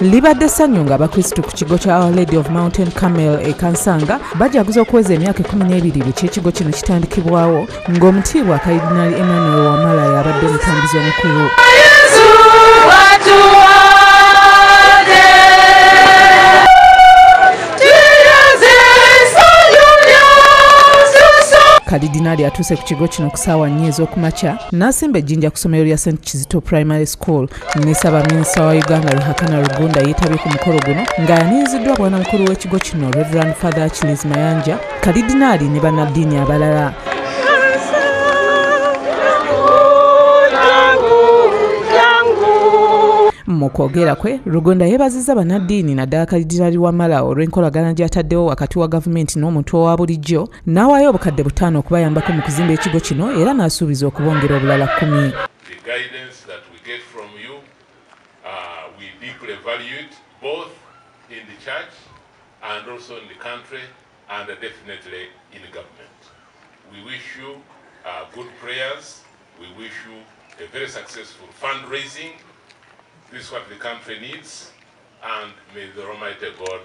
Libadde ssanyu ng'Abakristu ku kigo kya Our Lady of Mountain Carmel e Kansanga bajaguza okuweza emyaka 12 bwe ekigo kino kitandikibwawo ng'omutiibwa Kalidinaali Wamala y'abadde omutambuzi omukulu. Kalidinaali atuuse ku kigo kino ku ssaawa 4 ez'okumakya n'asimba ejjinja ku ssomero lya St. Kizito Primary School. Ne Ssaabaminisita wa Uganda Ruhakana Rugunda yeetabye ku mukolo guno ng'ayanirizziddwa bwanamukulu w'ekigo kino Reverend Father Achilles Mayanja, Kalidinaali ne bannaddiini abalala. Mu kwogera kwe, Rugunda yeebazizza bannaddiini naddala Kalidinaali Wamala olw'enkolagana gy'ataddewo wakati wa gavumenti n'omuntu owa bulijjo n'awaayo obukadde 5 okubayambako mu kuzimba ekigo kino era n'asuubiza okubongera obulala 10. This is what the country needs, and may the Almighty God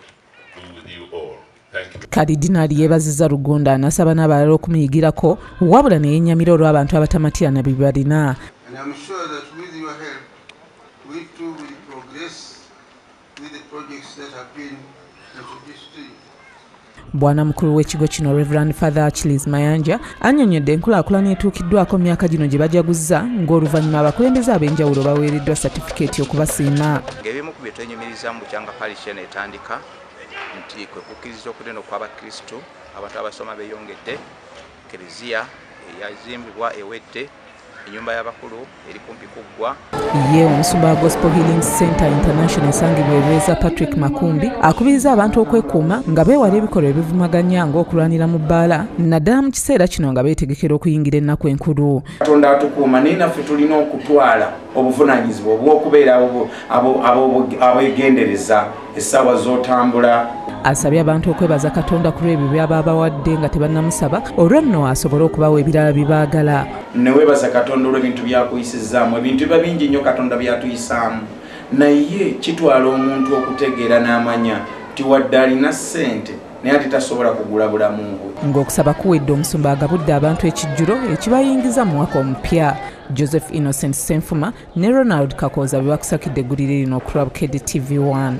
be with you all. Thank you. Kalidinaali yeebazizza Rugunda n'asaba n'abalala okumuyigirako wabula ne yennyamira olw'abantu abatamatira na bye balina. And I'm sure that with your help, we too will progress with the projects that have been introduced to you. Bwana mukulu w'ekigo kino Reverend Father Achilles Mayanja annyonnyodde enkulaakulana etuukiddwako mu myaka gino gye bajaguzza ng'oluvannyuma abakulembeze ab'enjawulo baweereddwa satifikeeti okubasiima. Ng'ebimu ku bye twenyumiriza mu bukyanga parish eno etandika nti kwe kukkiriza okunene kw'Abakristu abantu abasoma beeyongedde, Ekleziya eyazimbibwa ewedde, ennyumba y'abakulu eri kumpi kuggwa. Ye omusumba wa Gospel Healing Center International esangibwa Ebeeza Patrick Makumbi akubiriza abantu okwekuuma nga beewala ebikolwa ebivumaganya ng'okulwanira mu bbaala naddala mu kiseera kino nga beetegekera okuyingira ennaku enkulu. Katonda atukuuma naye naffe tulina okutwala obuvunaanyizibwa obw'okubeera abeegendereza essaawa z'otambula. Asabye abantu okwebaza Katonda ku lw'ebyo by'aba bawadde nga tebannamusaba olwo nno asobole okubawa ebirala bye baagala. Ne weebaza Katonda olw'ebintu by'akuyisizaamu. Ebintu biba bingi nnyo Katonda by'atuyisaamu, naye kitwala omuntu okutegeera n'amanya nti wadde alina ssente naye ate tasobola kugula bulamu bwe. Ng'okusaba kuwedde omusumba agabudde abantu ekijjulo ekibayingiza mu mwaka omupya. Joseph Innocent Senfuma ne Ronald Kakooza be bakusakidde eggulire lino okulwa Bukedde TV1.